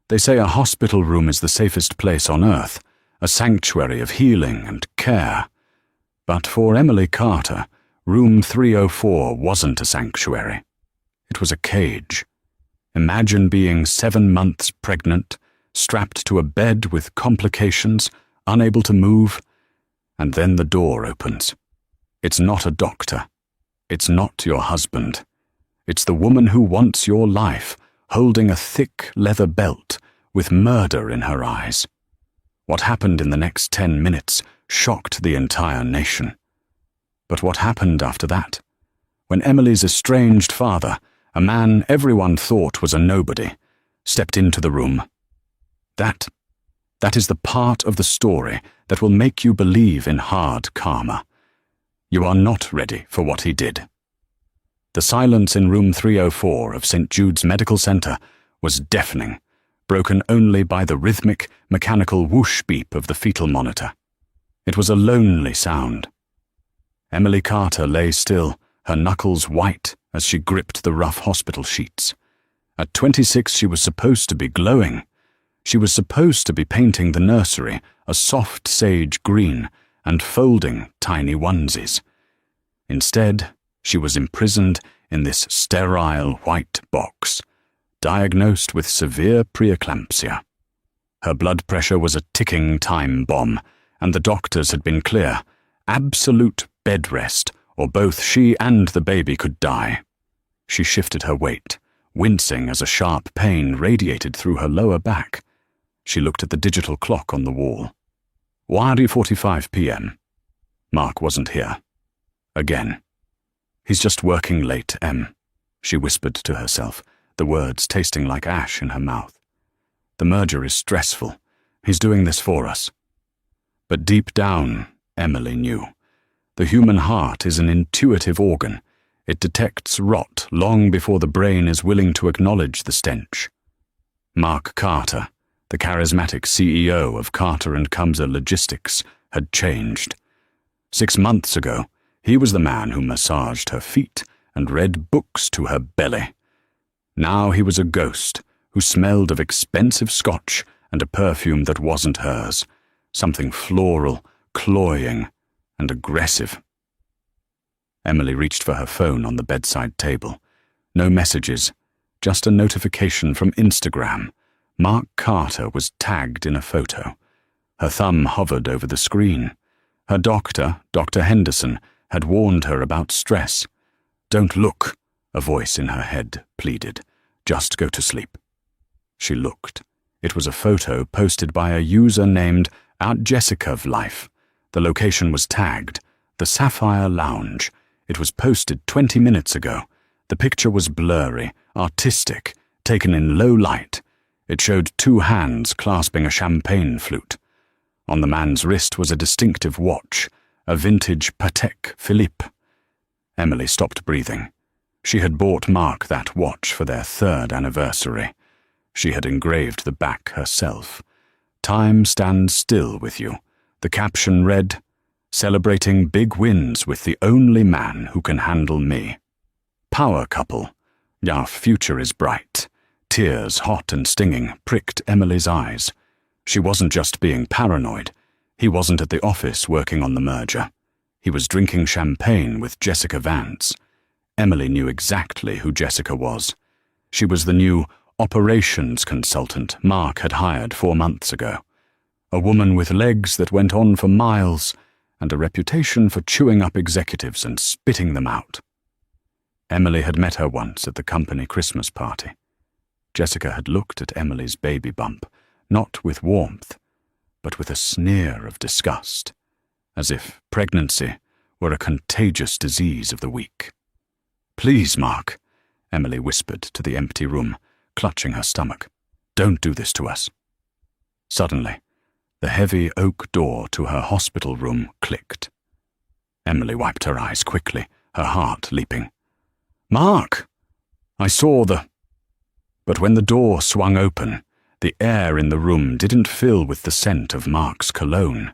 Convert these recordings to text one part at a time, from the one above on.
They say a hospital room is the safest place on earth, a sanctuary of healing and care. But for Emily Carter, room 304 wasn't a sanctuary. It was a cage. Imagine being 7 months pregnant, strapped to a bed with complications, unable to move, and then the door opens. It's not a doctor. It's not your husband. It's the woman who wants your life, holding a thick leather belt with murder in her eyes. What happened in the next 10 minutes shocked the entire nation. But what happened after that? When Emily's estranged father, a man everyone thought was a nobody, stepped into the room. That is the part of the story that will make you believe in hard karma. You are not ready for what he did. The silence in room 304 of St. Jude's Medical Center was deafening, broken only by the rhythmic, mechanical whoosh beep of the fetal monitor. It was a lonely sound. Emily Carter lay still, her knuckles white as she gripped the rough hospital sheets. At 26, she was supposed to be glowing. She was supposed to be painting the nursery a soft sage green and folding tiny onesies. Instead, she was imprisoned in this sterile white box, diagnosed with severe preeclampsia. Her blood pressure was a ticking time bomb, and the doctors had been clear: absolute bed rest, or both she and the baby could die. She shifted her weight, wincing as a sharp pain radiated through her lower back. She looked at the digital clock on the wall. 1:45 p.m. Mark wasn't here. Again. He's just working late, Em, she whispered to herself, the words tasting like ash in her mouth. The merger is stressful. He's doing this for us. But deep down, Emily knew. The human heart is an intuitive organ. It detects rot long before the brain is willing to acknowledge the stench. Mark Carter, the charismatic CEO of Carter & Kumser Logistics, had changed. 6 months ago, he was the man who massaged her feet and read books to her belly. Now he was a ghost who smelled of expensive scotch and a perfume that wasn't hers, something floral, cloying, and aggressive. Emily reached for her phone on the bedside table. No messages, just a notification from Instagram. Mark Carter was tagged in a photo. Her thumb hovered over the screen. Her doctor, Dr. Henderson, had warned her about stress. "Don't look," a voice in her head pleaded. "Just go to sleep." She looked. It was a photo posted by a user named @JessicaVLife. The location was tagged, the Sapphire Lounge. It was posted 20 minutes ago. The picture was blurry, artistic, taken in low light. It showed 2 hands clasping a champagne flute. On the man's wrist was a distinctive watch, a vintage Patek Philippe. Emily stopped breathing. She had bought Mark that watch for their 3rd anniversary. She had engraved the back herself. "Time stands still with you." The caption read, "Celebrating big wins with the only man who can handle me." Power couple. Our future is bright. Tears, hot and stinging, pricked Emily's eyes. She wasn't just being paranoid. He wasn't at the office working on the merger. He was drinking champagne with Jessica Vance. Emily knew exactly who Jessica was. She was the new operations consultant Mark had hired 4 months ago. A woman with legs that went on for miles and a reputation for chewing up executives and spitting them out. Emily had met her once at the company Christmas party. Jessica had looked at Emily's baby bump, not with warmth, but with a sneer of disgust, as if pregnancy were a contagious disease of the weak. "Please, Mark," Emily whispered to the empty room, clutching her stomach. "Don't do this to us." Suddenly, the heavy oak door to her hospital room clicked. Emily wiped her eyes quickly, her heart leaping. "Mark!" I saw the... But when the door swung open, the air in the room didn't fill with the scent of Mark's cologne.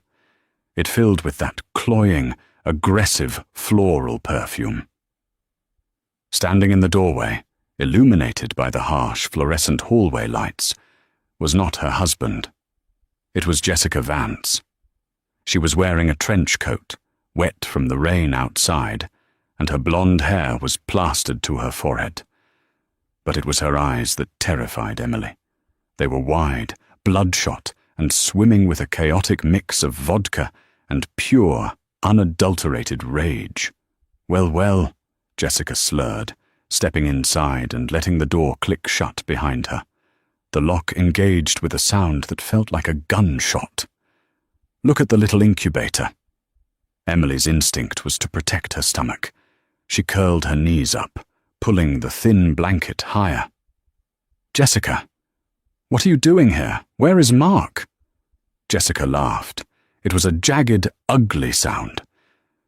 It filled with that cloying, aggressive floral perfume. Standing in the doorway, illuminated by the harsh fluorescent hallway lights, was not her husband. It was Jessica Vance. She was wearing a trench coat, wet from the rain outside, and her blonde hair was plastered to her forehead. But it was her eyes that terrified Emily. They were wide, bloodshot, and swimming with a chaotic mix of vodka and pure, unadulterated rage. Well, Jessica slurred, stepping inside and letting the door click shut behind her. The lock engaged with a sound that felt like a gunshot. Look at the little incubator. Emily's instinct was to protect her stomach. She curled her knees up, pulling the thin blanket higher. Jessica, what are you doing here? Where is Mark? Jessica laughed. It was a jagged, ugly sound.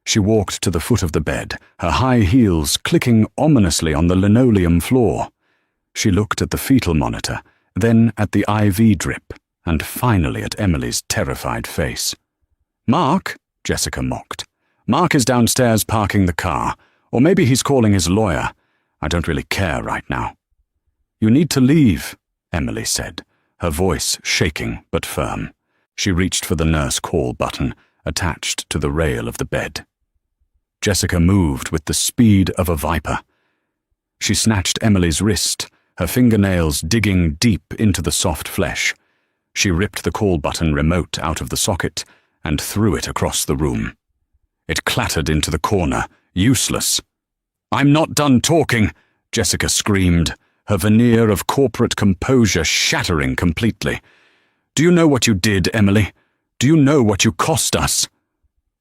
She walked to the foot of the bed, her high heels clicking ominously on the linoleum floor. She looked at the fetal monitor, then at the IV drip, and finally at Emily's terrified face. Mark? Jessica mocked. Mark is downstairs parking the car, or maybe he's calling his lawyer. I don't really care right now. You need to leave, Emily said, her voice shaking but firm. She reached for the nurse call button attached to the rail of the bed. Jessica moved with the speed of a viper. She snatched Emily's wrist, her fingernails digging deep into the soft flesh. She ripped the call button remote out of the socket and threw it across the room. It clattered into the corner, useless. I'm not done talking, Jessica screamed, her veneer of corporate composure shattering completely. Do you know what you did, Emily? Do you know what you cost us?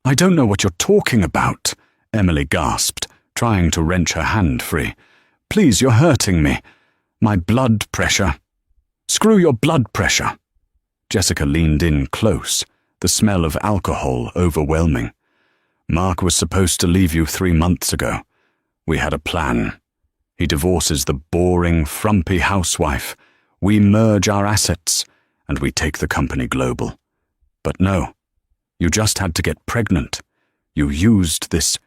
I don't know what you're talking about, Emily gasped, trying to wrench her hand free. Please, you're hurting me. My blood pressure. Screw your blood pressure. Jessica leaned in close, the smell of alcohol overwhelming. Mark was supposed to leave you 3 months ago. We had a plan. He divorces the boring, frumpy housewife. We merge our assets, and we take the company global. But no, you just had to get pregnant. You used this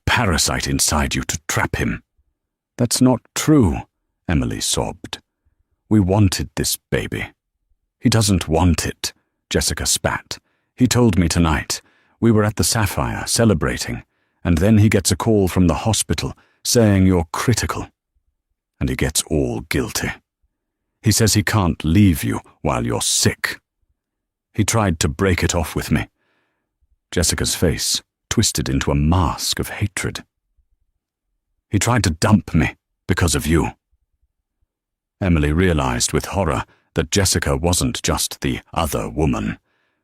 parasite inside you to trap him. That's not true, Emily sobbed. We wanted this baby. He doesn't want it, Jessica spat. He told me tonight. We were at the Sapphire, celebrating, and then he gets a call from the hospital saying you're critical. And he gets all guilty. He says he can't leave you while you're sick. He tried to break it off with me. Jessica's face twisted into a mask of hatred. He tried to dump me because of you. Emily realized with horror that Jessica wasn't just the other woman.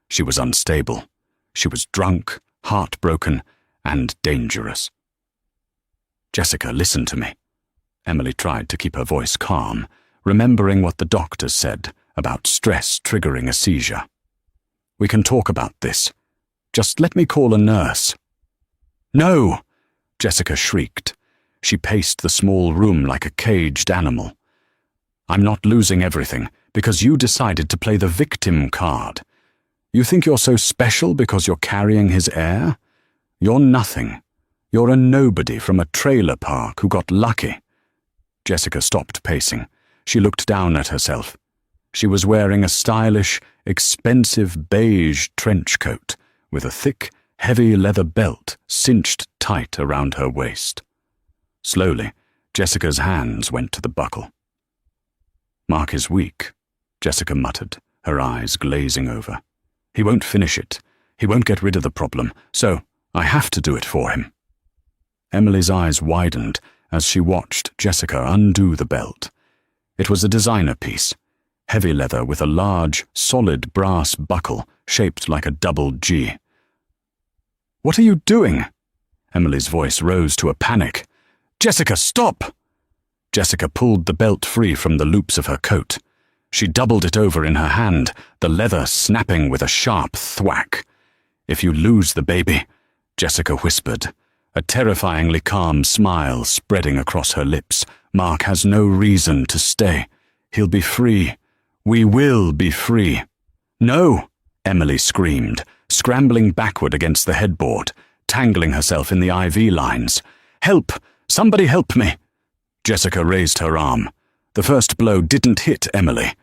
She was unstable. She was drunk, heartbroken, and dangerous. Jessica, listen to me. Emily tried to keep her voice calm, remembering what the doctors said about stress triggering a seizure. We can talk about this. Just let me call a nurse. No! Jessica shrieked. She paced the small room like a caged animal. I'm not losing everything because you decided to play the victim card. You think you're so special because you're carrying his heir? You're nothing. You're a nobody from a trailer park who got lucky. Jessica stopped pacing. She looked down at herself. She was wearing a stylish, expensive beige trench coat with a thick, heavy leather belt cinched tight around her waist. Slowly, Jessica's hands went to the buckle. Mark is weak, Jessica muttered, her eyes glazing over. He won't finish it. He won't get rid of the problem, so I have to do it for him. Emily's eyes widened as she watched Jessica undo the belt. It was a designer piece, heavy leather with a large, solid brass buckle shaped like a double G. What are you doing? Emily's voice rose to a panic. Jessica, stop! Jessica pulled the belt free from the loops of her coat. She doubled it over in her hand, the leather snapping with a sharp thwack. If you lose the baby, Jessica whispered, a terrifyingly calm smile spreading across her lips. Mark has no reason to stay. He'll be free. We will be free. No, Emily screamed, scrambling backward against the headboard, tangling herself in the IV lines. Help! Somebody help me! Jessica raised her arm. The first blow didn't hit Emily.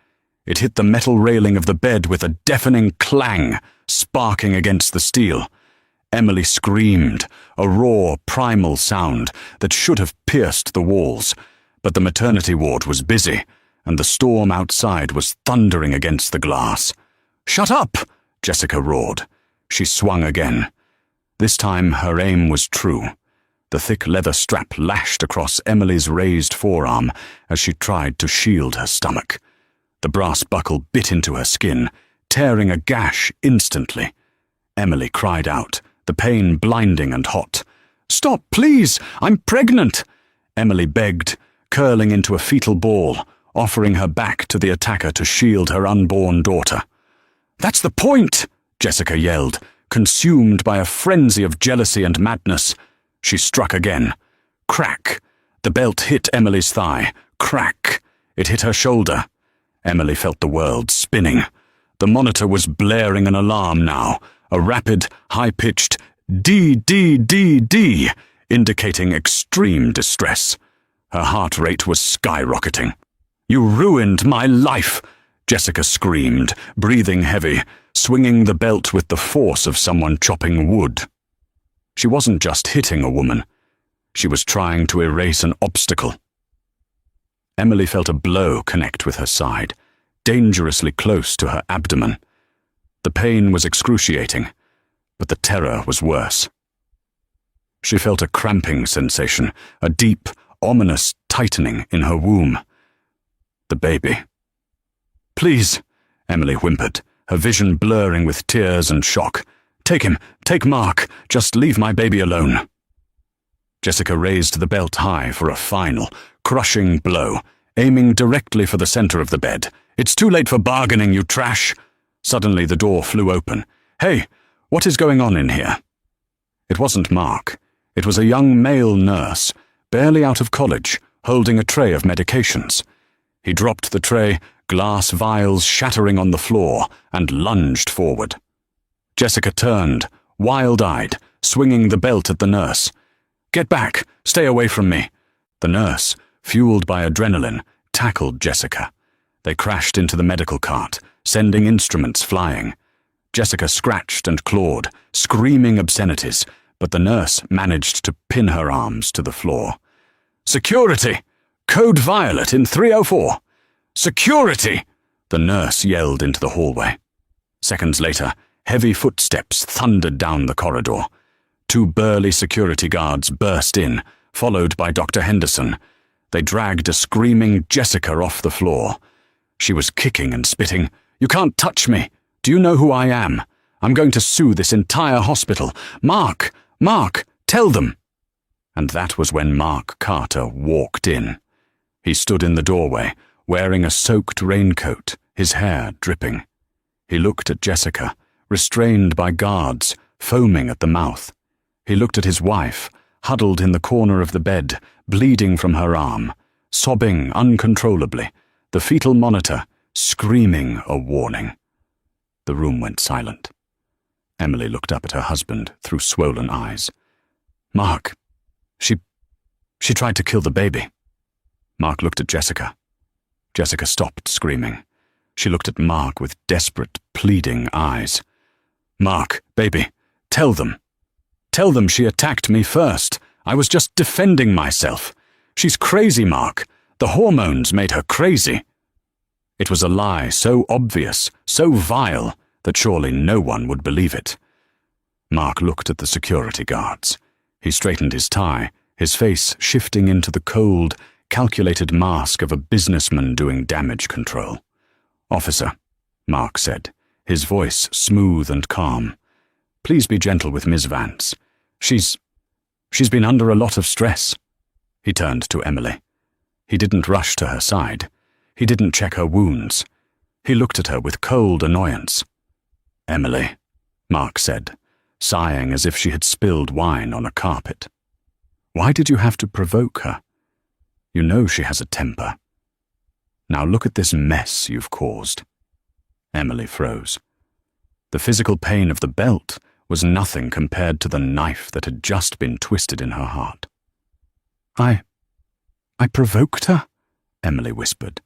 It hit the metal railing of the bed with a deafening clang, sparking against the steel. Emily screamed, a raw, primal sound that should have pierced the walls, but the maternity ward was busy, and the storm outside was thundering against the glass. "Shut up!" Jessica roared. She swung again. This time her aim was true. The thick leather strap lashed across Emily's raised forearm as she tried to shield her stomach. The brass buckle bit into her skin, tearing a gash instantly. Emily cried out, the pain blinding and hot. "Stop, please! I'm pregnant!" Emily begged, curling into a fetal ball, offering her back to the attacker to shield her unborn daughter. "That's the point!" Jessica yelled, consumed by a frenzy of jealousy and madness. She struck again. Crack! The belt hit Emily's thigh. Crack! It hit her shoulder. Emily felt the world spinning. The monitor was blaring an alarm now, a rapid, high-pitched D, indicating extreme distress. Her heart rate was skyrocketing. "You ruined my life!" Jessica screamed, breathing heavy, swinging the belt with the force of someone chopping wood. She wasn't just hitting a woman. She was trying to erase an obstacle. Emily felt a blow connect with her side, dangerously close to her abdomen. The pain was excruciating, but the terror was worse. She felt a cramping sensation, a deep, ominous tightening in her womb. The baby. "Please," Emily whimpered, her vision blurring with tears and shock. "Take him, take Mark, just leave my baby alone." Jessica raised the belt high for a final, crushing blow, aiming directly for the center of the bed. "It's too late for bargaining, you trash!" Suddenly the door flew open. "Hey, what is going on in here?" It wasn't Mark. It was a young male nurse, barely out of college, holding a tray of medications. He dropped the tray, glass vials shattering on the floor, and lunged forward. Jessica turned, wild-eyed, swinging the belt at the nurse. "Get back! Stay away from me!" The nurse, fueled by adrenaline, tackled Jessica. They crashed into the medical cart, sending instruments flying. Jessica scratched and clawed, screaming obscenities, but the nurse managed to pin her arms to the floor. "Security! Code Violet in 304! Security!" The nurse yelled into the hallway. Seconds later, heavy footsteps thundered down the corridor. Two burly security guards burst in, followed by Dr. Henderson. They dragged a screaming Jessica off the floor. She was kicking and spitting. "You can't touch me! Do you know who I am? I'm going to sue this entire hospital. Mark! Mark! Tell them!" And that was when Mark Carter walked in. He stood in the doorway, wearing a soaked raincoat, his hair dripping. He looked at Jessica, restrained by guards, foaming at the mouth. He looked at his wife, huddled in the corner of the bed, bleeding from her arm, sobbing uncontrollably, the fetal monitor screaming a warning. The room went silent. Emily looked up at her husband through swollen eyes. "Mark, she tried to kill the baby." Mark looked at Jessica. Jessica stopped screaming. She looked at Mark with desperate, pleading eyes. "Mark, baby, tell them. Tell them she attacked me first. I was just defending myself. She's crazy, Mark. The hormones made her crazy." It was a lie so obvious, so vile, that surely no one would believe it. Mark looked at the security guards. He straightened his tie, his face shifting into the cold, calculated mask of a businessman doing damage control. "Officer," Mark said, his voice smooth and calm, "please be gentle with Ms. Vance. She's been under a lot of stress." He turned to Emily. He didn't rush to her side. He didn't check her wounds. He looked at her with cold annoyance. "Emily," Mark said, sighing as if she had spilled wine on a carpet. "Why did you have to provoke her? You know she has a temper. Now look at this mess you've caused." Emily froze. The physical pain of the belt was nothing compared to the knife that had just been twisted in her heart. I provoked her?" Emily whispered.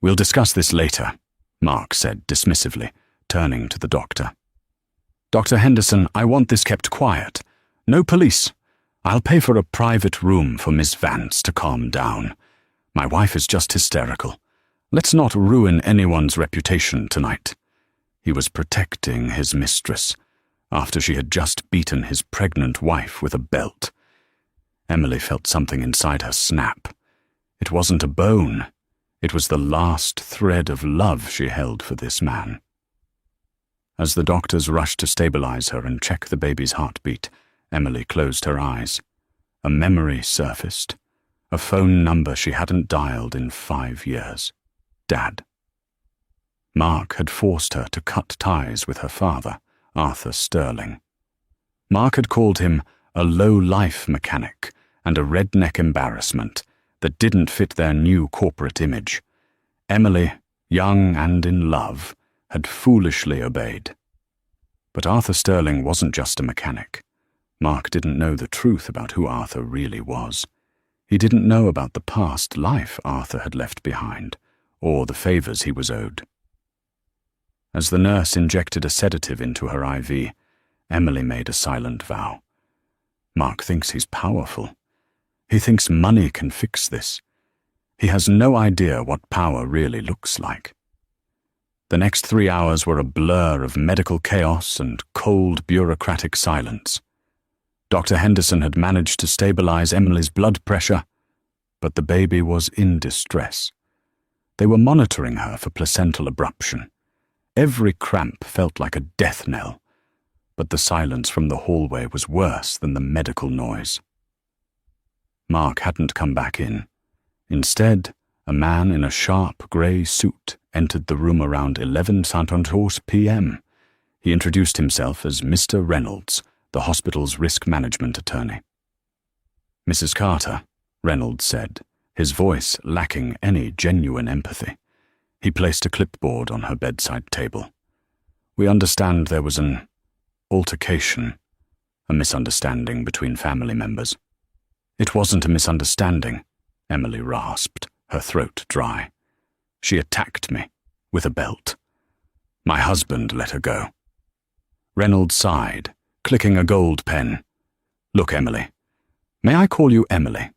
"We'll discuss this later," Mark said dismissively, turning to the doctor. "Dr. Henderson, I want this kept quiet. No police. I'll pay for a private room for Miss Vance to calm down. My wife is just hysterical. Let's not ruin anyone's reputation tonight." He was protecting his mistress after she had just beaten his pregnant wife with a belt. Emily felt something inside her snap. It wasn't a bone. It was the last thread of love she held for this man. As the doctors rushed to stabilize her and check the baby's heartbeat, Emily closed her eyes. A memory surfaced. A phone number she hadn't dialed in 5 years. Dad. Mark had forced her to cut ties with her father, Arthur Sterling. Mark had called him a low-life mechanic and a redneck embarrassment that didn't fit their new corporate image. Emily, young and in love, had foolishly obeyed. But Arthur Sterling wasn't just a mechanic. Mark didn't know the truth about who Arthur really was. He didn't know about the past life Arthur had left behind, or the favors he was owed. As the nurse injected a sedative into her IV, Emily made a silent vow. Mark thinks he's powerful. He thinks money can fix this. He has no idea what power really looks like. The next 3 hours were a blur of medical chaos and cold bureaucratic silence. Dr. Henderson had managed to stabilize Emily's blood pressure, but the baby was in distress. They were monitoring her for placental abruption. Every cramp felt like a death knell, but the silence from the hallway was worse than the medical noise. Mark hadn't come back in. Instead, a man in a sharp grey suit entered the room around 11:50 p.m. He introduced himself as Mr. Reynolds, the hospital's risk management attorney. "Mrs. Carter," Reynolds said, his voice lacking any genuine empathy. He placed a clipboard on her bedside table. "We understand there was an altercation, a misunderstanding between family members." "It wasn't a misunderstanding," Emily rasped, her throat dry. "She attacked me with a belt. My husband let her go." Reynolds sighed, clicking a gold pen. "Look, Emily. May I call you Emily?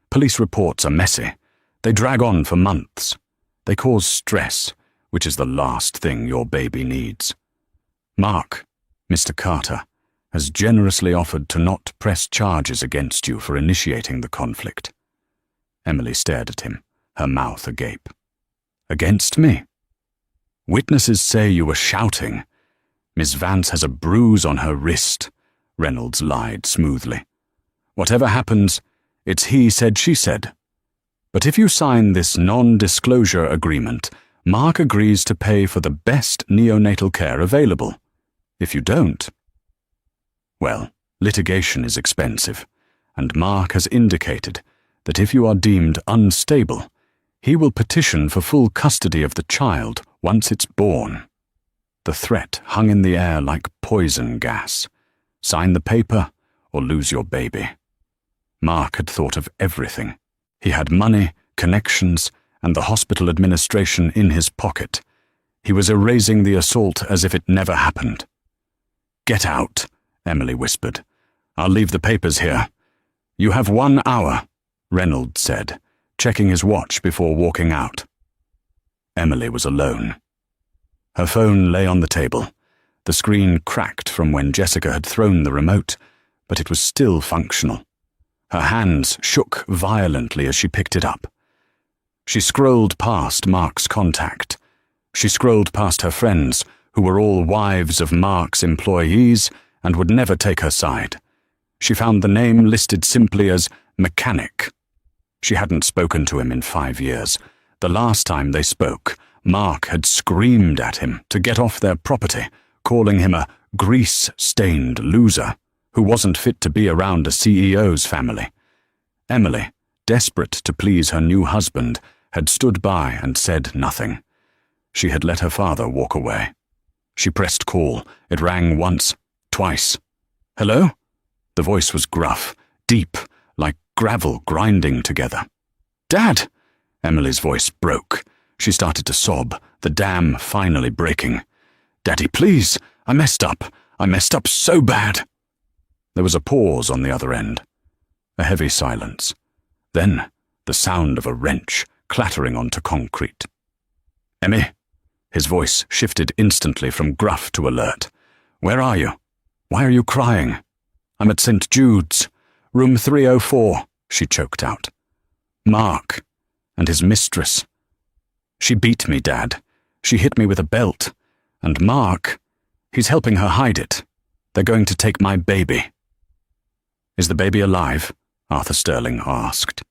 Police reports are messy. They drag on for months. They cause stress, which is the last thing your baby needs. Mark, Mr. Carter, has generously offered to not press charges against you for initiating the conflict." Emily stared at him, her mouth agape. "Against me? Witnesses say you were shouting. Miss Vance has a bruise on her wrist," Reynolds lied smoothly. "Whatever happens, it's he said, she said. But if you sign this non-disclosure agreement, Mark agrees to pay for the best neonatal care available. If you don't, well, litigation is expensive, and Mark has indicated that if you are deemed unstable, he will petition for full custody of the child once it's born." The threat hung in the air like poison gas. Sign the paper or lose your baby. Mark had thought of everything. He had money, connections, and the hospital administration in his pocket. He was erasing the assault as if it never happened. "Get out," Emily whispered. "I'll leave the papers here." "You have 1 hour," Reynolds said, checking his watch before walking out. Emily was alone. Her phone lay on the table. The screen cracked from when Jessica had thrown the remote, but it was still functional. Her hands shook violently as she picked it up. She scrolled past Mark's contact. She scrolled past her friends, who were all wives of Mark's employees and would never take her side. She found the name listed simply as Mechanic. She hadn't spoken to him in 5 years. The last time they spoke, Mark had screamed at him to get off their property, calling him a grease-stained loser who wasn't fit to be around a CEO's family. Emily, desperate to please her new husband, had stood by and said nothing. She had let her father walk away. She pressed call. It rang once, twice. "Hello?" The voice was gruff, deep, like gravel grinding together. "Dad!" Emily's voice broke. She started to sob, the dam finally breaking. "Daddy, please! I messed up! I messed up so bad!" There was a pause on the other end. A heavy silence. Then, the sound of a wrench clattering onto concrete. "Emmy?" His voice shifted instantly from gruff to alert. "Where are you? Why are you crying?" "I'm at St. Jude's. Room 304, she choked out. "Mark. And his mistress. She beat me, Dad. She hit me with a belt. And Mark, he's helping her hide it. They're going to take my baby." "Is the baby alive?" Arthur Sterling asked.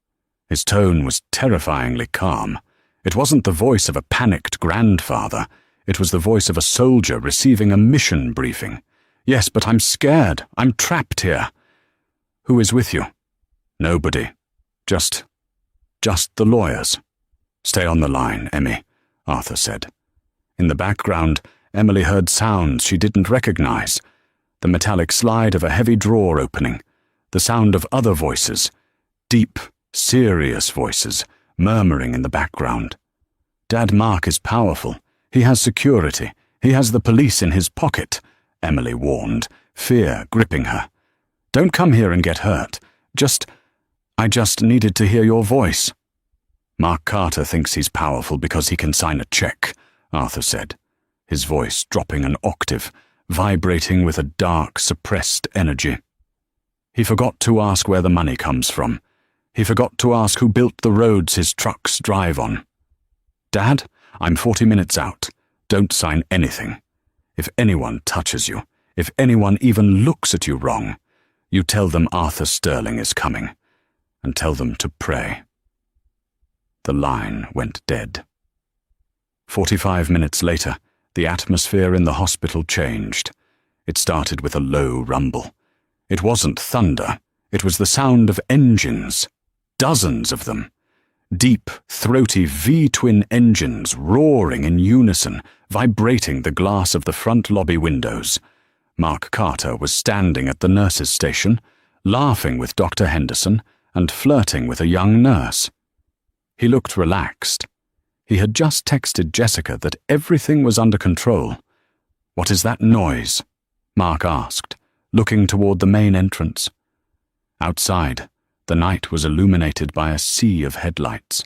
His tone was terrifyingly calm. It wasn't the voice of a panicked grandfather. It was the voice of a soldier receiving a mission briefing. "Yes, but I'm scared. I'm trapped here." "Who is with you?" "Nobody. Just the lawyers." "Stay on the line, Emmy," Arthur said. In the background, Emily heard sounds she didn't recognize. The metallic slide of a heavy drawer opening. The sound of other voices. Deep, serious voices, murmuring in the background. "Dad Mark is powerful. He has security. He has the police in his pocket," Emily warned, fear gripping her. "Don't come here and get hurt. I just needed to hear your voice." "Mark Carter thinks he's powerful because he can sign a check," Arthur said, his voice dropping an octave, vibrating with a dark, suppressed energy. "He forgot to ask where the money comes from. He forgot to ask who built the roads his trucks drive on. Dad, I'm 40 minutes out. Don't sign anything. If anyone touches you, if anyone even looks at you wrong, you tell them Arthur Sterling is coming, and tell them to pray." The line went dead. 45 minutes later, the atmosphere in the hospital changed. It started with a low rumble. It wasn't thunder. It was the sound of engines. Dozens of them. Deep, throaty V-twin engines roaring in unison, vibrating the glass of the front lobby windows. Mark Carter was standing at the nurse's station, laughing with Dr. Henderson and flirting with a young nurse. He looked relaxed. He had just texted Jessica that everything was under control. "What is that noise?" Mark asked, looking toward the main entrance. Outside, the night was illuminated by a sea of headlights.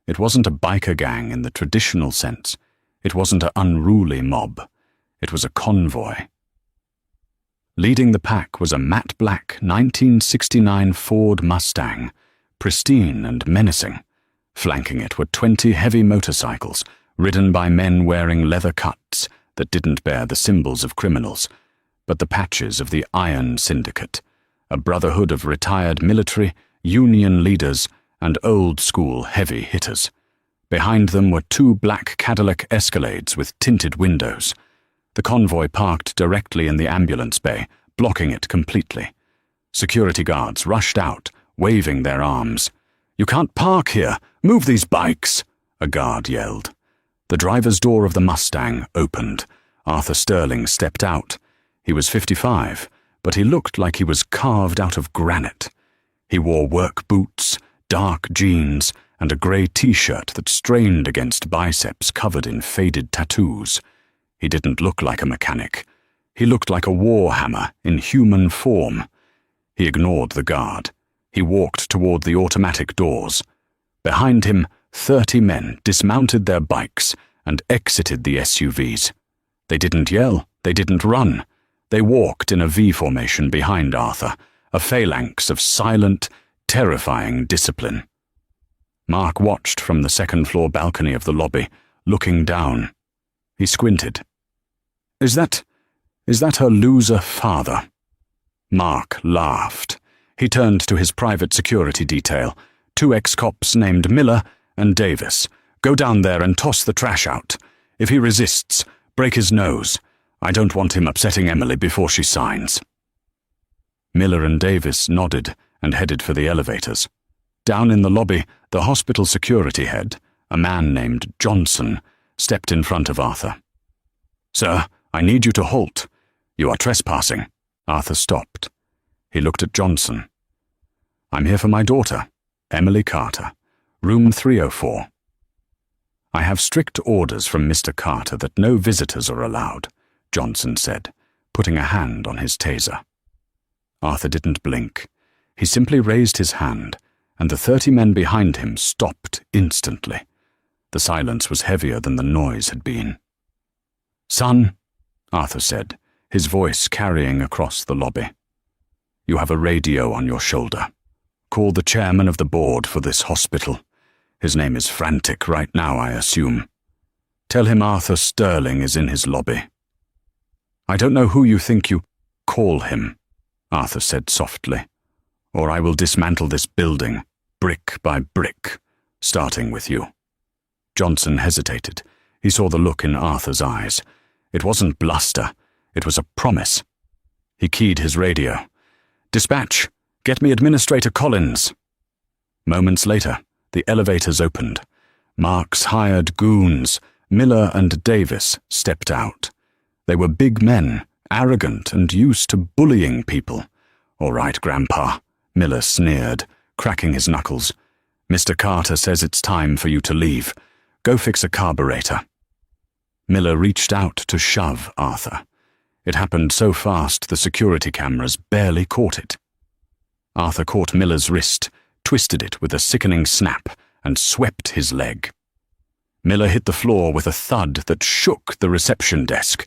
It wasn't a biker gang in the traditional sense. It wasn't an unruly mob. It was a convoy. Leading the pack was a matte black 1969 Ford Mustang, pristine and menacing. Flanking it were 20 heavy motorcycles, ridden by men wearing leather cuts that didn't bear the symbols of criminals, but the patches of the Iron Syndicate, a brotherhood of retired military, union leaders, and old-school heavy hitters. Behind them were 2 black Cadillac Escalades with tinted windows. The convoy parked directly in the ambulance bay, blocking it completely. Security guards rushed out, waving their arms. "You can't park here! Move these bikes!" a guard yelled. The driver's door of the Mustang opened. Arthur Sterling stepped out. He was 55, but he looked like he was carved out of granite. He wore work boots, dark jeans, and a grey t-shirt that strained against biceps covered in faded tattoos. He didn't look like a mechanic. He looked like a warhammer in human form. He ignored the guard. He walked toward the automatic doors. Behind him, 30 men dismounted their bikes and exited the SUVs. They didn't yell. They didn't run. They walked in a V formation behind Arthur, a phalanx of silent, terrifying discipline. Mark watched from the second-floor balcony of the lobby, looking down. He squinted. Is that her loser father?" Mark laughed. He turned to his private security detail, 2 ex-cops named Miller and Davis. "Go down there and toss the trash out. If he resists, break his nose. I don't want him upsetting Emily before she signs." Miller and Davis nodded and headed for the elevators. Down in the lobby, the hospital security head, a man named Johnson, stepped in front of Arthur. "Sir, I need you to halt. You are trespassing." Arthur stopped. He looked at Johnson. "I'm here for my daughter, Emily Carter, room 304. "I have strict orders from Mr. Carter that no visitors are allowed," Johnson said, putting a hand on his taser. Arthur didn't blink. He simply raised his hand, and the 30 men behind him stopped instantly. The silence was heavier than the noise had been. "Son," Arthur said, his voice carrying across the lobby. "You have a radio on your shoulder. Call the chairman of the board for this hospital. His name is Frantic right now, I assume. Tell him Arthur Sterling is in his lobby." "I don't know who you think you—" "Call him," Arthur said softly, "or I will dismantle this building, brick by brick, starting with you." Johnson hesitated. He saw the look in Arthur's eyes. It wasn't bluster. It was a promise. He keyed his radio. "Dispatch, get me Administrator Collins." Moments later, the elevators opened. Mark's hired goons, Miller and Davis, stepped out. They were big men, arrogant and used to bullying people. "All right, Grandpa," Miller sneered, cracking his knuckles. "Mr. Carter says it's time for you to leave. Go fix a carburetor." Miller reached out to shove Arthur. It happened so fast the security cameras barely caught it. Arthur caught Miller's wrist, twisted it with a sickening snap, and swept his leg. Miller hit the floor with a thud that shook the reception desk.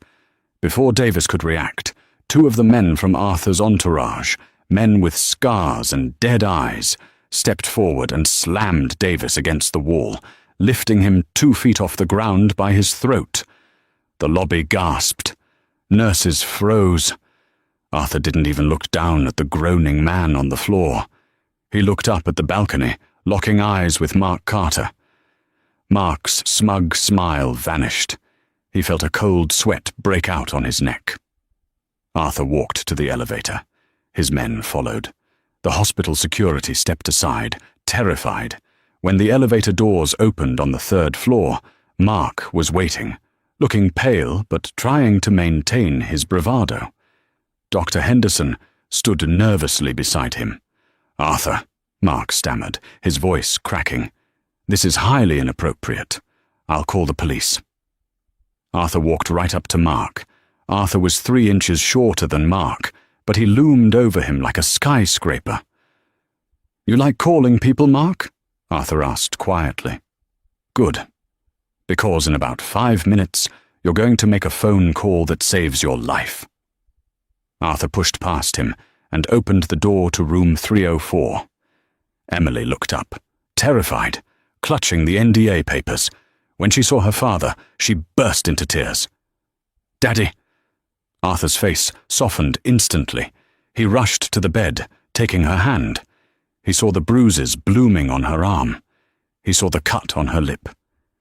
Before Davis could react, 2 of the men from Arthur's entourage, men with scars and dead eyes, stepped forward and slammed Davis against the wall, lifting him 2 feet off the ground by his throat. The lobby gasped. Nurses froze. Arthur didn't even look down at the groaning man on the floor. He looked up at the balcony, locking eyes with Mark Carter. Mark's smug smile vanished. He felt a cold sweat break out on his neck. Arthur walked to the elevator. His men followed. The hospital security stepped aside, terrified. When the elevator doors opened on the 3rd floor, Mark was waiting, looking pale but trying to maintain his bravado. Dr. Henderson stood nervously beside him. "Arthur," Mark stammered, his voice cracking. "This is highly inappropriate. I'll call the police." Arthur walked right up to Mark. Arthur was 3 inches shorter than Mark, but he loomed over him like a skyscraper. "You like calling people, Mark?" Arthur asked quietly. "Good. Because in about 5 minutes, you're going to make a phone call that saves your life." Arthur pushed past him and opened the door to room 304. Emily looked up, terrified, clutching the NDA papers. When she saw her father, she burst into tears. "Daddy!" Arthur's face softened instantly. He rushed to the bed, taking her hand. He saw the bruises blooming on her arm. He saw the cut on her lip.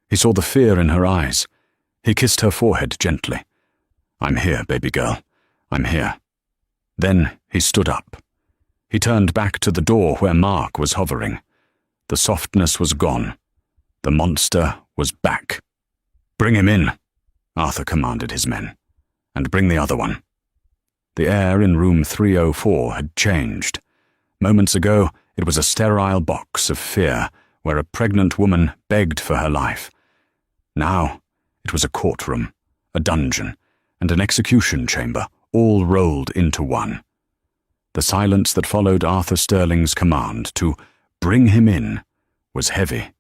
He saw the fear in her eyes. He kissed her forehead gently. "I'm here, baby girl. I'm here." Then he stood up. He turned back to the door where Mark was hovering. The softness was gone. The monster was back. "Bring him in," Arthur commanded his men. "And bring the other one." The air in room 304 had changed. Moments ago, it was a sterile box of fear where a pregnant woman begged for her life. Now, it was a courtroom, a dungeon, and an execution chamber, all rolled into one. The silence that followed Arthur Sterling's command to bring him in was heavy,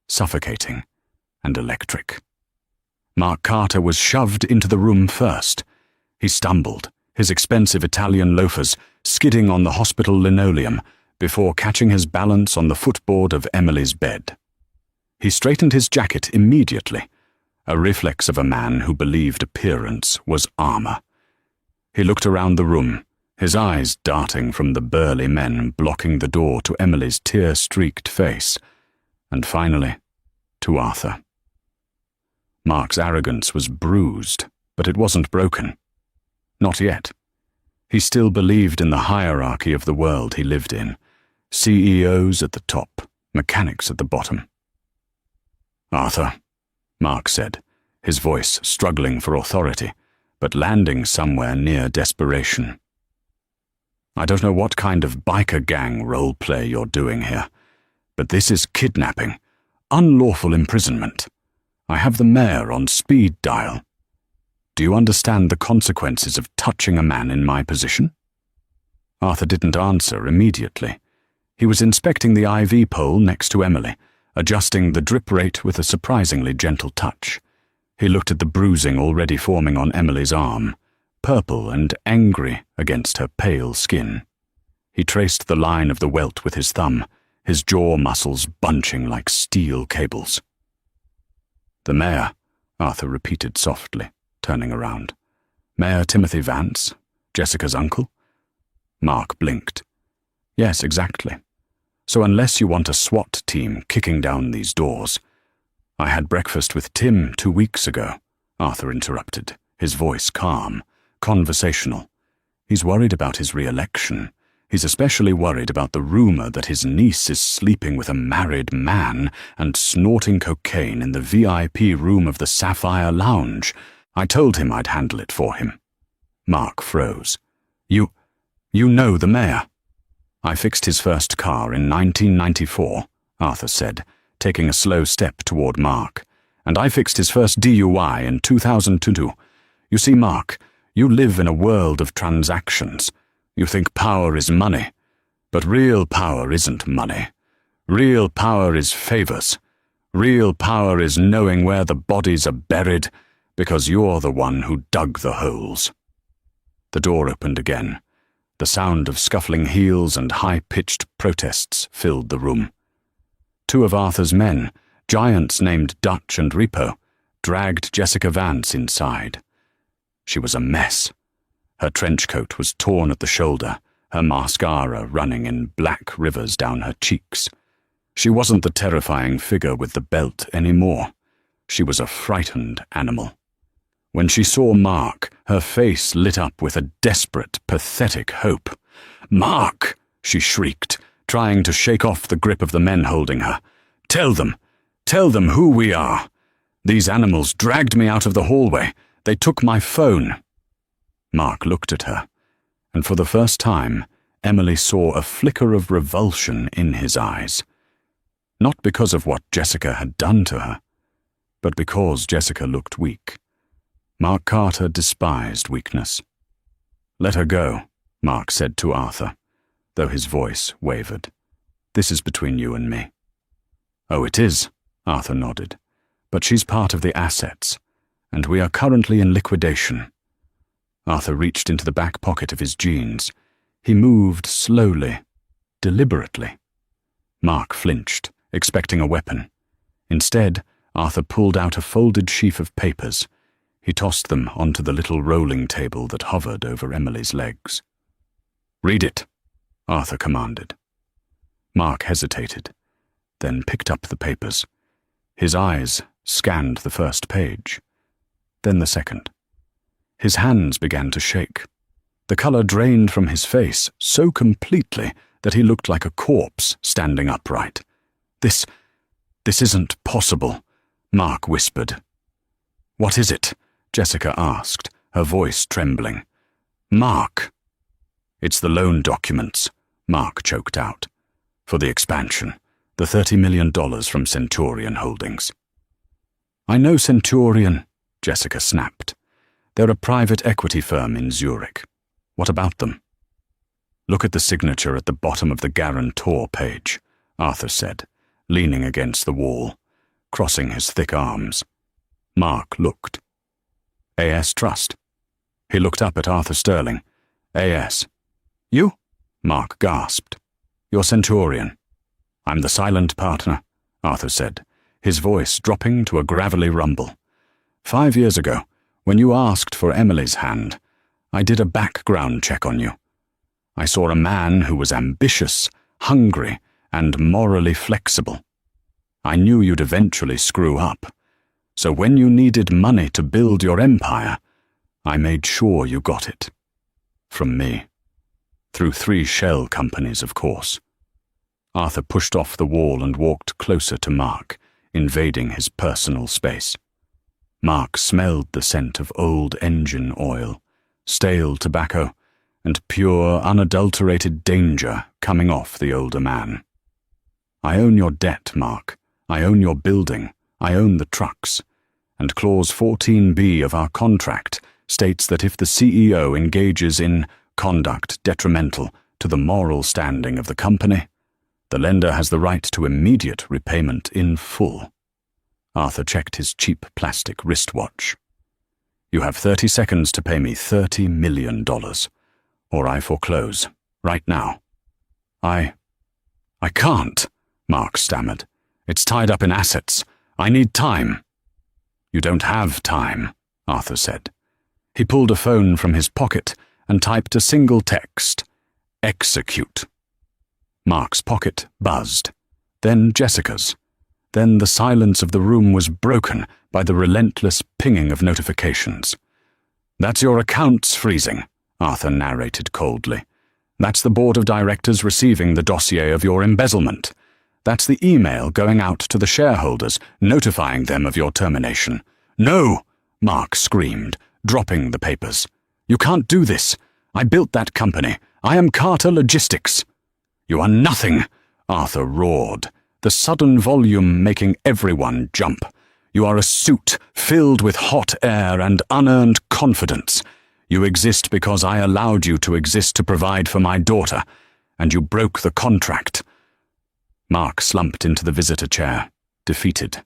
suffocating, and electric. Mark Carter was shoved into the room first. He stumbled, his expensive Italian loafers skidding on the hospital linoleum before catching his balance on the footboard of Emily's bed. He straightened his jacket immediately, a reflex of a man who believed appearance was armor. He looked around the room, his eyes darting from the burly men blocking the door to Emily's tear-streaked face, and finally, to Arthur. Mark's arrogance was bruised, but it wasn't broken. Not yet. He still believed in the hierarchy of the world he lived in. CEOs at the top, mechanics at the bottom. "Arthur," Mark said, his voice struggling for authority, but landing somewhere near desperation. "I don't know what kind of biker gang role play you're doing here, but this is kidnapping, unlawful imprisonment. I have the mayor on speed dial. Do you understand the consequences of touching a man in my position?" Arthur didn't answer immediately. He was inspecting the IV pole next to Emily, adjusting the drip rate with a surprisingly gentle touch. He looked at the bruising already forming on Emily's arm, purple and angry against her pale skin. He traced the line of the welt with his thumb, his jaw muscles bunching like steel cables. "The mayor," Arthur repeated softly, turning around. "Mayor Timothy Vance, Jessica's uncle?" Mark blinked. "Yes, exactly. So unless you want a SWAT team kicking down these doors—" "I had breakfast with Tim 2 weeks ago," Arthur interrupted, his voice calm, conversational. "He's worried about his re-election. He's especially worried about the rumor that his niece is sleeping with a married man and snorting cocaine in the VIP room of the Sapphire Lounge. I told him I'd handle it for him." Mark froze. You know the mayor?" "I fixed his first car in 1994, Arthur said, taking a slow step toward Mark. "And I fixed his first DUI in 2002. You see, Mark, you live in a world of transactions. You think power is money, but real power isn't money. Real power is favors. Real power is knowing where the bodies are buried, because you're the one who dug the holes." The door opened again. The sound of scuffling heels and high-pitched protests filled the room. 2 of Arthur's men, giants named Dutch and Repo, dragged Jessica Vance inside. She was a mess. Her trench coat was torn at the shoulder, her mascara running in black rivers down her cheeks. She wasn't the terrifying figure with the belt anymore. She was a frightened animal. When she saw Mark, her face lit up with a desperate, pathetic hope. "Mark!" she shrieked, trying to shake off the grip of the men holding her. Tell them who we are. These animals dragged me out of the hallway. They took my phone." Mark looked at her, and for the first time, Emily saw a flicker of revulsion in his eyes. Not because of what Jessica had done to her, but because Jessica looked weak. Mark Carter despised weakness. "Let her go," Mark said to Arthur, though his voice wavered. "This is between you and me." "Oh, it is," Arthur nodded. "But she's part of the assets, and we are currently in liquidation." Arthur reached into the back pocket of his jeans. He moved slowly, deliberately. Mark flinched, expecting a weapon. Instead, Arthur pulled out a folded sheaf of papers. He tossed them onto the little rolling table that hovered over Emily's legs. "Read it," Arthur commanded. Mark hesitated, then picked up the papers. His eyes scanned the first page, then the second. His hands began to shake. The color drained from his face so completely that he looked like a corpse standing upright. This isn't possible," Mark whispered. "What is it?" Jessica asked, her voice trembling. "Mark." "It's the loan documents," Mark choked out. "For the expansion, the $30 million from Centurion Holdings." "I know Centurion," Jessica snapped. "They're a private equity firm in Zurich. What about them?" "Look at the signature at the bottom of the guarantor page," Arthur said, leaning against the wall, crossing his thick arms. Mark looked. "AS Trust." He looked up at Arthur Sterling. "AS. You?" Mark gasped. "You're Centurion." "I'm the silent partner," Arthur said, his voice dropping to a gravelly rumble. 5 years ago, when you asked for Emily's hand, I did a background check on you. I saw a man who was ambitious, hungry, and morally flexible. I knew you'd eventually screw up. So when you needed money to build your empire, I made sure you got it. From me. Through 3 shell companies, of course. Arthur pushed off the wall and walked closer to Mark, invading his personal space. Mark smelled the scent of old engine oil, stale tobacco, and pure, unadulterated danger coming off the older man. "I own your debt, Mark. I own your building. I own the trucks. and Clause 14B of our contract states that if the CEO engages in conduct detrimental to the moral standing of the company, the lender has the right to immediate repayment in full. Arthur checked his cheap plastic wristwatch. You have 30 seconds to pay me $30 million, or I foreclose, right now. I can't, Mark stammered. It's tied up in assets. I need time. You don't have time, Arthur said. He pulled a phone from his pocket and typed a single text. Execute. Mark's pocket buzzed, then Jessica's. Then the silence of the room was broken by the relentless pinging of notifications. That's your accounts freezing, Arthur narrated coldly. That's the board of directors receiving the dossier of your embezzlement. That's the email going out to the shareholders, notifying them of your termination. No, Mark screamed, dropping the papers. You can't do this. I built that company. I am Carter Logistics. You are nothing, Arthur roared, the sudden volume making everyone jump. You are a suit filled with hot air and unearned confidence. You exist because I allowed you to exist to provide for my daughter, and you broke the contract. Mark slumped into the visitor chair, defeated.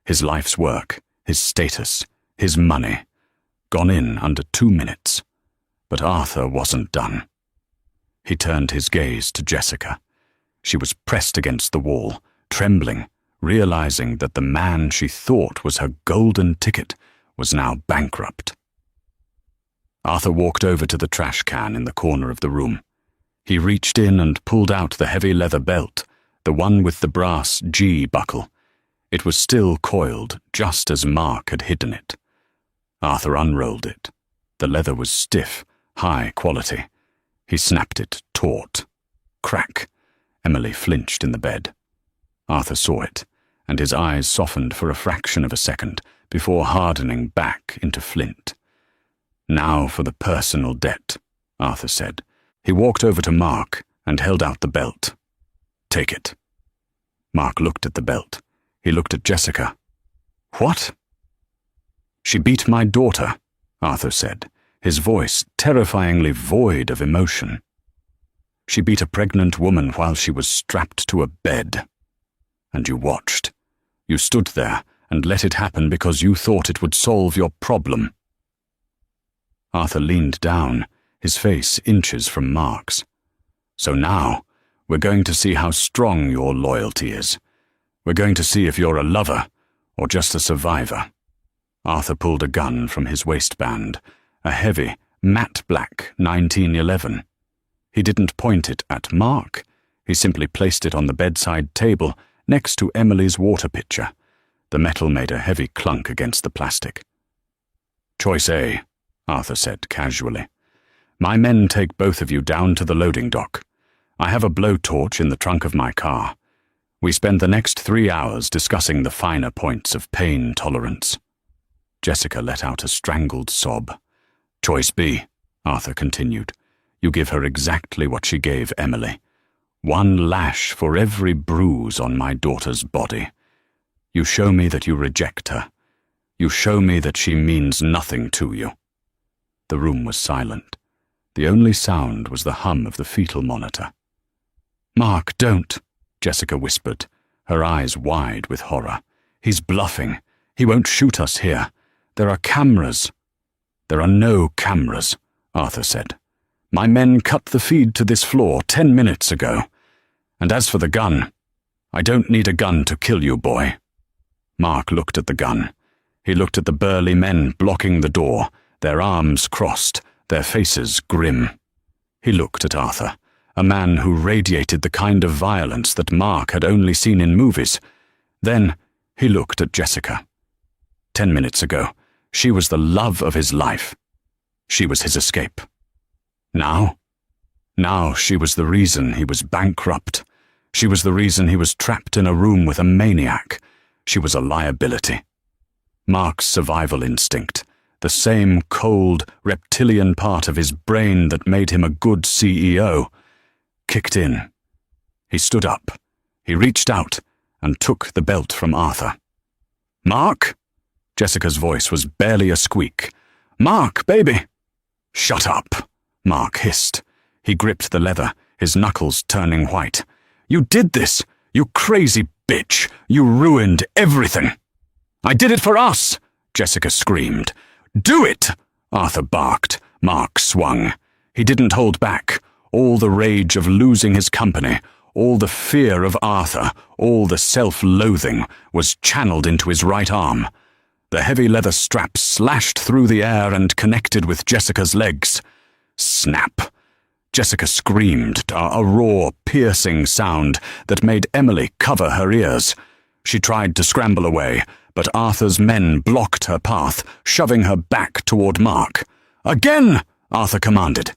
His life's work, his status, his money, gone in under 2 minutes. But Arthur wasn't done. He turned his gaze to Jessica. She was pressed against the wall, trembling, realizing that the man she thought was her golden ticket was now bankrupt. Arthur walked over to the trash can in the corner of the room. He reached in and pulled out the heavy leather belt, the one with the brass G buckle. It was still coiled, just as Mark had hidden it. Arthur unrolled it. The leather was stiff, high quality. He snapped it taut. Crack. Emily flinched in the bed. Arthur saw it, and his eyes softened for a fraction of a second before hardening back into flint. Now for the personal debt, Arthur said. He walked over to Mark and held out the belt. Take it. Mark looked at the belt. He looked at Jessica. What? She beat my daughter, Arthur said, his voice terrifyingly void of emotion. She beat a pregnant woman while she was strapped to a bed. And you watched. You stood there and let it happen because you thought it would solve your problem. Arthur leaned down, his face inches from Mark's. So now, we're going to see how strong your loyalty is. We're going to see if you're a lover or just a survivor. Arthur pulled a gun from his waistband, a heavy, matte black 1911. He didn't point it at Mark. He simply placed it on the bedside table next to Emily's water pitcher. The metal made a heavy clunk against the plastic. Choice A, Arthur said casually. My men take both of you down to the loading dock. I have a blowtorch in the trunk of my car. We spend the next 3 hours discussing the finer points of pain tolerance. Jessica let out a strangled sob. Choice B, Arthur continued. You give her exactly what she gave Emily. 1 lash for every bruise on my daughter's body. You show me that you reject her. You show me that she means nothing to you. The room was silent. The only sound was the hum of the fetal monitor. Mark, don't, Jessica whispered, her eyes wide with horror. He's bluffing. He won't shoot us here. There are cameras. There are no cameras, Arthur said. My men cut the feed to this floor 10 minutes ago. And as for the gun, I don't need a gun to kill you, boy. Mark looked at the gun. He looked at the burly men blocking the door, their arms crossed, their faces grim. He looked at Arthur, a man who radiated the kind of violence that Mark had only seen in movies. Then he looked at Jessica. 10 minutes ago, she was the love of his life. She was his escape. Now she was the reason he was bankrupt. She was the reason he was trapped in a room with a maniac. She was a liability. Mark's survival instinct, the same cold, reptilian part of his brain that made him a good CEO, kicked in. He stood up. He reached out and took the belt from Arthur. Mark? Jessica's voice was barely a squeak. "Mark, baby!" "Shut up," Mark hissed. He gripped the leather, his knuckles turning white. "You did this! You crazy bitch! You ruined everything!" "I did it for us!" Jessica screamed. "Do it!" Arthur barked. Mark swung. He didn't hold back. All the rage of losing his company, all the fear of Arthur, all the self-loathing was channeled into his right arm. The heavy leather strap slashed through the air and connected with Jessica's legs. Snap! Jessica screamed, a raw, piercing sound that made Emily cover her ears. She tried to scramble away, but Arthur's men blocked her path, shoving her back toward Mark. "Again!" Arthur commanded.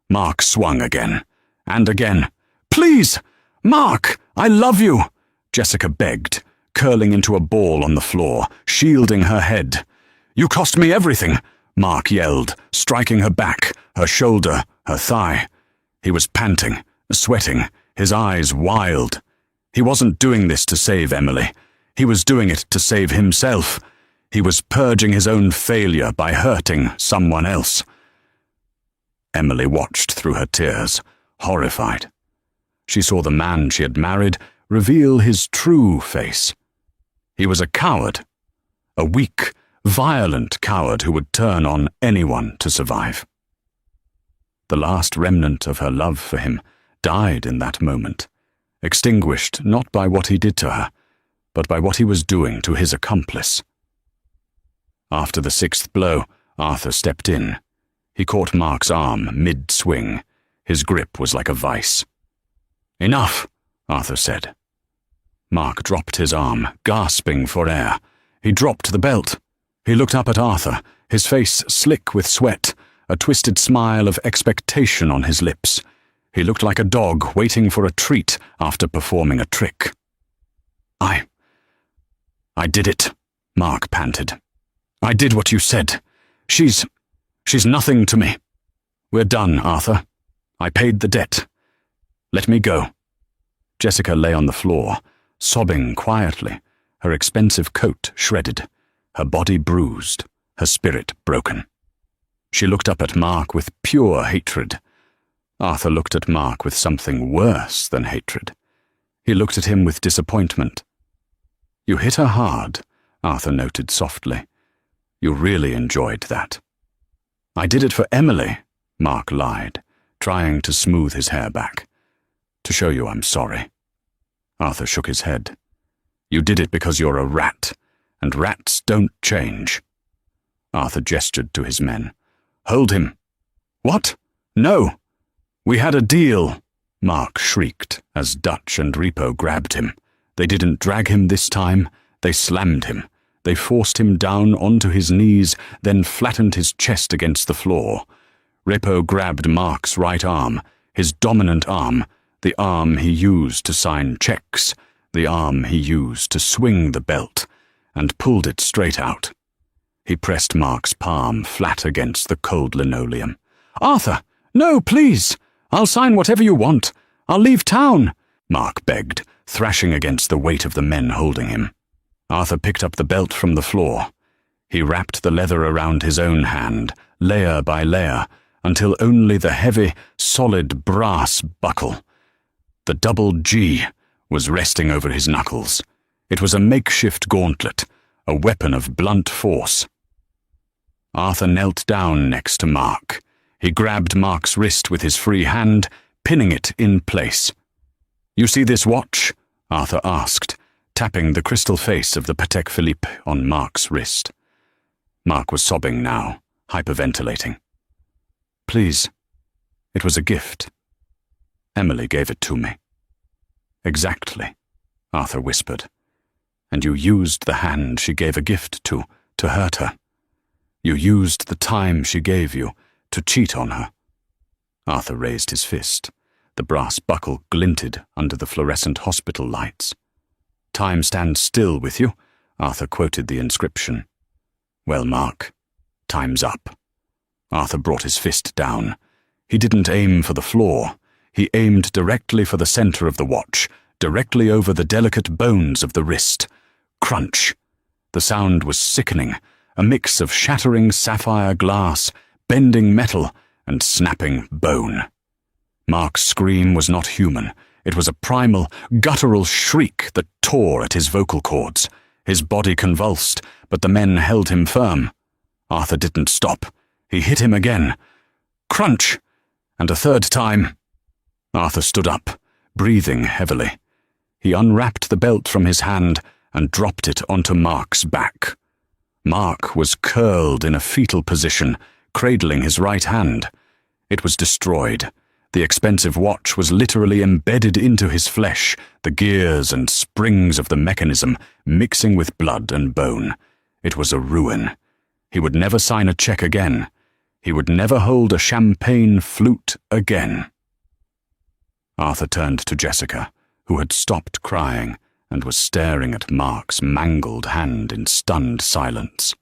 Mark swung again. And again. "Please! Mark! I love you!" Jessica begged, curling into a ball on the floor, shielding her head. "You cost me everything!" Mark yelled, striking her back, her shoulder, her thigh. He was panting, sweating, his eyes wild. He wasn't doing this to save Emily. He was doing it to save himself. He was purging his own failure by hurting someone else. Emily watched through her tears, horrified. She saw the man she had married reveal his true face. He was a coward, a weak, violent coward who would turn on anyone to survive. The last remnant of her love for him died in that moment, extinguished not by what he did to her, but by what he was doing to his accomplice. After the sixth blow, Arthur stepped in. He caught Mark's arm mid-swing. His grip was like a vice. "Enough," Arthur said. Mark dropped his arm, gasping for air. He dropped the belt. He looked up at Arthur, his face slick with sweat, a twisted smile of expectation on his lips. He looked like a dog waiting for a treat after performing a trick. I did it," Mark panted. "I did what you said. She's nothing to me. We're done, Arthur. I paid the debt. Let me go." Jessica lay on the floor, sobbing quietly, her expensive coat shredded, her body bruised, her spirit broken. She looked up at Mark with pure hatred. Arthur looked at Mark with something worse than hatred. He looked at him with disappointment. "You hit her hard," Arthur noted softly. "You really enjoyed that." "I did it for Emily," Mark lied, trying to smooth his hair back. "To show you I'm sorry." Arthur shook his head. "You did it because you're a rat, and rats don't change." Arthur gestured to his men. "Hold him." "What? No." "We had a deal," Mark shrieked as Dutch and Repo grabbed him. They didn't drag him this time. They slammed him. They forced him down onto his knees, then flattened his chest against the floor. Repo grabbed Mark's right arm, his dominant arm, the arm he used to sign checks, the arm he used to swing the belt, and pulled it straight out. He pressed Mark's palm flat against the cold linoleum. "Arthur, no, please! I'll sign whatever you want. I'll leave town," Mark begged, thrashing against the weight of the men holding him. Arthur picked up the belt from the floor. He wrapped the leather around his own hand, layer by layer, until only the heavy, solid brass buckle, the double G, was resting over his knuckles. It was a makeshift gauntlet, a weapon of blunt force. Arthur knelt down next to Mark. He grabbed Mark's wrist with his free hand, pinning it in place. "You see this watch?" Arthur asked, tapping the crystal face of the Patek Philippe on Mark's wrist. Mark was sobbing now, hyperventilating. "Please, it was a gift. Emily gave it to me." "Exactly," Arthur whispered. "And you used the hand she gave a gift to hurt her. You used the time she gave you to cheat on her." Arthur raised his fist. The brass buckle glinted under the fluorescent hospital lights. "Time stands still with you," Arthur quoted the inscription. "Well, Mark, time's up." Arthur brought his fist down. He didn't aim for the floor. He aimed directly for the center of the watch, directly over the delicate bones of the wrist. Crunch. The sound was sickening, a mix of shattering sapphire glass, bending metal, and snapping bone. Mark's scream was not human. It was a primal, guttural shriek that tore at his vocal cords. His body convulsed, but the men held him firm. Arthur didn't stop. He hit him again. Crunch! And a third time. Arthur stood up, breathing heavily. He unwrapped the belt from his hand and dropped it onto Mark's back. Mark was curled in a fetal position, cradling his right hand. It was destroyed. The expensive watch was literally embedded into his flesh, the gears and springs of the mechanism mixing with blood and bone. It was a ruin. He would never sign a check again. He would never hold a champagne flute again. Arthur turned to Jessica, who had stopped crying and was staring at Mark's mangled hand in stunned silence.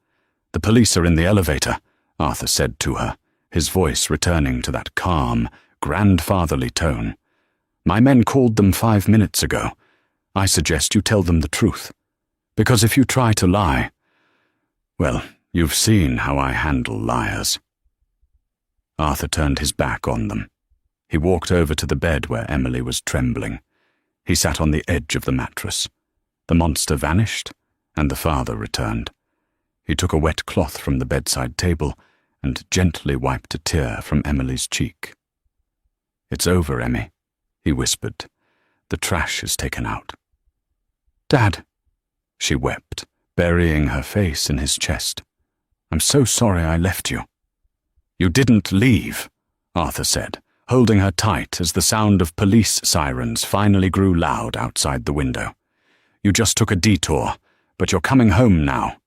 "The police are in the elevator," Arthur said to her, his voice returning to that calm, grandfatherly tone. "My men called them 5 minutes ago. I suggest you tell them the truth. Because if you try to lie, well, you've seen how I handle liars." Arthur turned his back on them. He walked over to the bed where Emily was trembling. He sat on the edge of the mattress. The monster vanished, and the father returned. He took a wet cloth from the bedside table and gently wiped a tear from Emily's cheek. "It's over, Emmy," he whispered. "The trash is taken out." "Dad," she wept, burying her face in his chest. "I'm so sorry I left you." "You didn't leave," Arthur said, holding her tight as the sound of police sirens finally grew loud outside the window. "You just took a detour, but you're coming home now."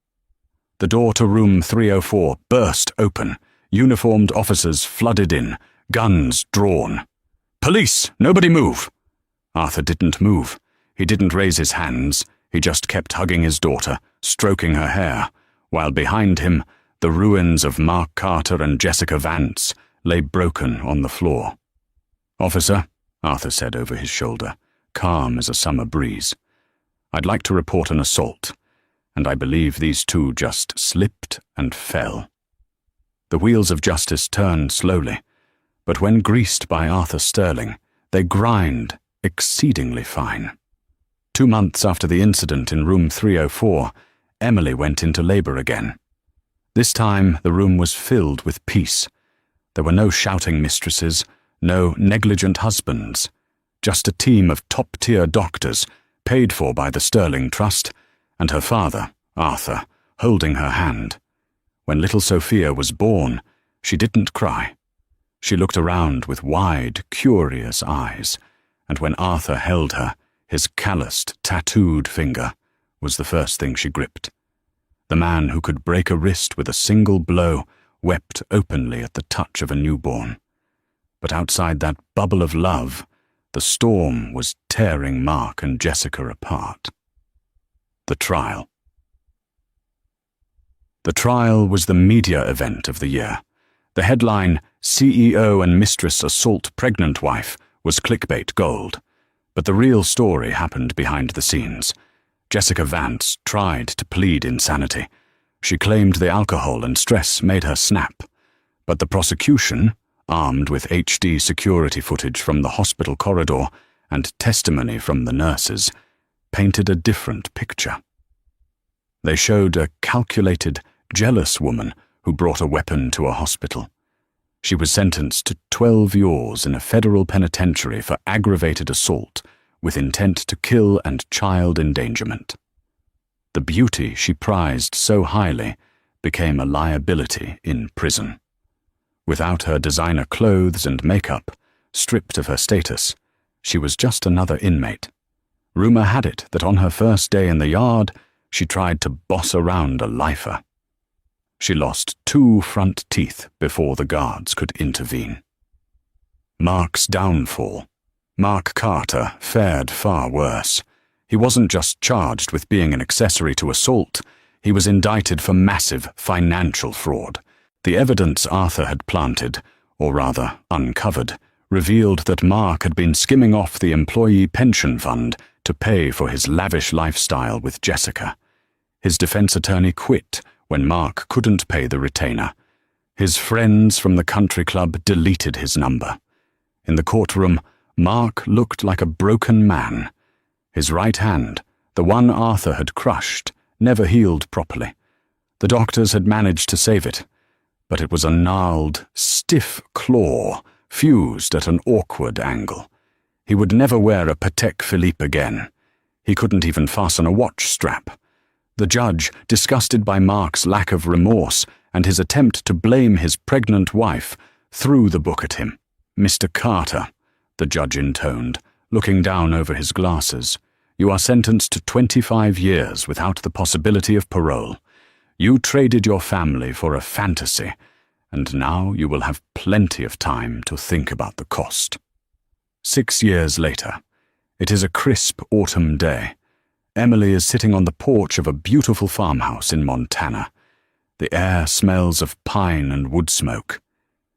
The door to room 304 burst open. Uniformed officers flooded in, guns drawn. "Police! Nobody move!" Arthur didn't move. He didn't raise his hands. He just kept hugging his daughter, stroking her hair, while behind him, the ruins of Mark Carter and Jessica Vance lay broken on the floor. "Officer," Arthur said over his shoulder, calm as a summer breeze, "I'd like to report an assault, and I believe these two just slipped and fell." The wheels of justice turned slowly, but when greased by Arthur Sterling, they grind exceedingly fine. 2 months after the incident in room 304, Emily went into labor again. This time the room was filled with peace. There were no shouting mistresses, no negligent husbands, just a team of top-tier doctors, paid for by the Sterling Trust, and her father, Arthur, holding her hand. When little Sophia was born, she didn't cry. She looked around with wide, curious eyes, and when Arthur held her, his calloused, tattooed finger was the first thing she gripped. The man who could break a wrist with a single blow wept openly at the touch of a newborn. But outside that bubble of love, the storm was tearing Mark and Jessica apart. The trial. The trial was the media event of the year. The headline, "CEO and Mistress Assault Pregnant Wife," was clickbait gold. But the real story happened behind the scenes. Jessica Vance tried to plead insanity. She claimed the alcohol and stress made her snap. But the prosecution, armed with HD security footage from the hospital corridor and testimony from the nurses, painted a different picture. They showed a calculated, jealous woman who brought a weapon to a hospital. She was sentenced to 12 years in a federal penitentiary for aggravated assault with intent to kill and child endangerment. The beauty she prized so highly became a liability in prison. Without her designer clothes and makeup, stripped of her status, she was just another inmate. Rumor had it that on her first day in the yard, she tried to boss around a lifer. She lost 2 front teeth before the guards could intervene. Mark's downfall. Mark Carter fared far worse. He wasn't just charged with being an accessory to assault, he was indicted for massive financial fraud. The evidence Arthur had planted, or rather uncovered, revealed that Mark had been skimming off the employee pension fund to pay for his lavish lifestyle with Jessica. His defense attorney quit when Mark couldn't pay the retainer. His friends from the country club deleted his number. In the courtroom, Mark looked like a broken man. His right hand, the one Arthur had crushed, never healed properly. The doctors had managed to save it, but it was a gnarled, stiff claw fused at an awkward angle. He would never wear a Patek Philippe again. He couldn't even fasten a watch strap. The judge, disgusted by Mark's lack of remorse and his attempt to blame his pregnant wife, threw the book at him. "Mr. Carter," the judge intoned, looking down over his glasses, "you are sentenced to 25 years without the possibility of parole. You traded your family for a fantasy, and now you will have plenty of time to think about the cost." 6 years later, it is a crisp autumn day. Emily is sitting on the porch of a beautiful farmhouse in Montana. The air smells of pine and wood smoke.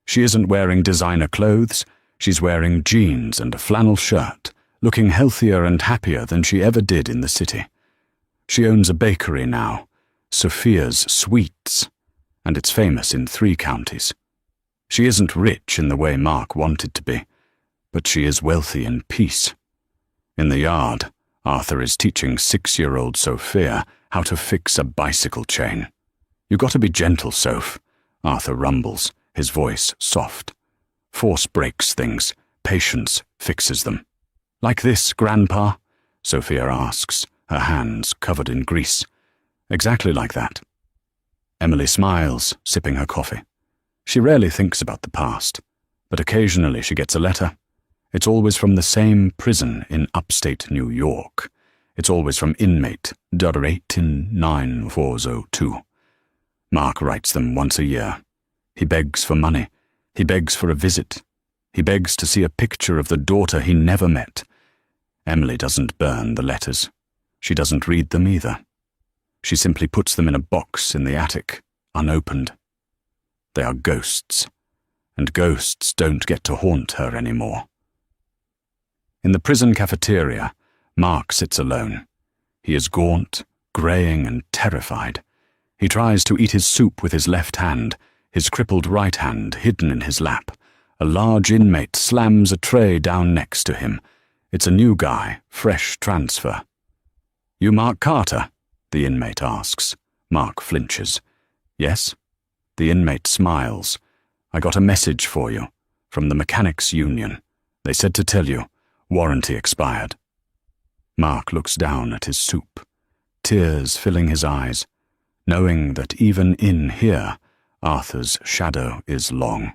She isn't wearing designer clothes. She's wearing jeans and a flannel shirt, looking healthier and happier than she ever did in the city. She owns a bakery now, Sophia's Sweets, and it's famous in 3 counties. She isn't rich in the way Mark wanted to be, but she is wealthy in peace. In the yard, Arthur is teaching 6-year-old Sophia how to fix a bicycle chain. "You got to be gentle, Soph," Arthur rumbles, his voice soft. "Force breaks things, patience fixes them." "Like this, Grandpa?" Sophia asks, her hands covered in grease. "Exactly like that." Emily smiles, sipping her coffee. She rarely thinks about the past, but occasionally she gets a letter. It's always from the same prison in upstate New York. It's always from inmate .1894002. Mark writes them once a year. He begs for money. He begs for a visit. He begs to see a picture of the daughter he never met. Emily doesn't burn the letters. She doesn't read them either. She simply puts them in a box in the attic, unopened. They are ghosts, and ghosts don't get to haunt her anymore. In the prison cafeteria, Mark sits alone. He is gaunt, greying and terrified. He tries to eat his soup with his left hand, his crippled right hand hidden in his lap. A large inmate slams a tray down next to him. It's a new guy, fresh transfer. "You Mark Carter?" the inmate asks. Mark flinches. "Yes?" The inmate smiles. "I got a message for you, from the mechanics union. They said to tell you, warranty expired." Mark looks down at his soup, tears filling his eyes, knowing that even in here, Arthur's shadow is long.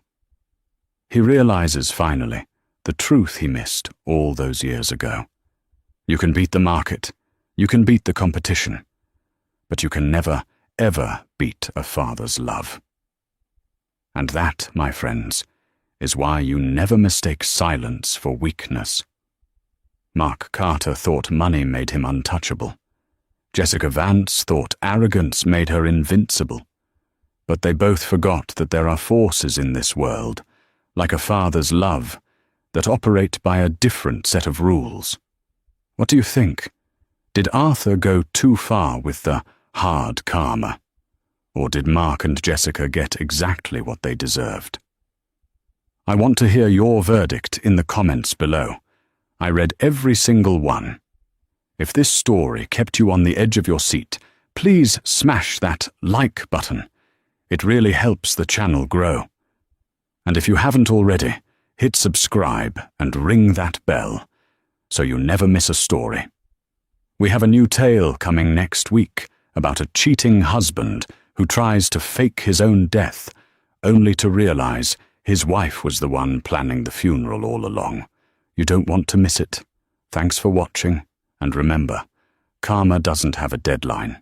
He realizes finally the truth he missed all those years ago. You can beat the market, you can beat the competition, but you can never, ever beat a father's love. And that, my friends, is why you never mistake silence for weakness. Mark Carter thought money made him untouchable. Jessica Vance thought arrogance made her invincible. But they both forgot that there are forces in this world, like a father's love, that operate by a different set of rules. What do you think? Did Arthur go too far with the hard karma? Or did Mark and Jessica get exactly what they deserved? I want to hear your verdict in the comments below. I read every single one. If this story kept you on the edge of your seat, please smash that like button. It really helps the channel grow. And if you haven't already, hit subscribe and ring that bell so you never miss a story. We have a new tale coming next week about a cheating husband who tries to fake his own death, only to realize his wife was the one planning the funeral all along. You don't want to miss it. Thanks for watching, and remember, karma doesn't have a deadline.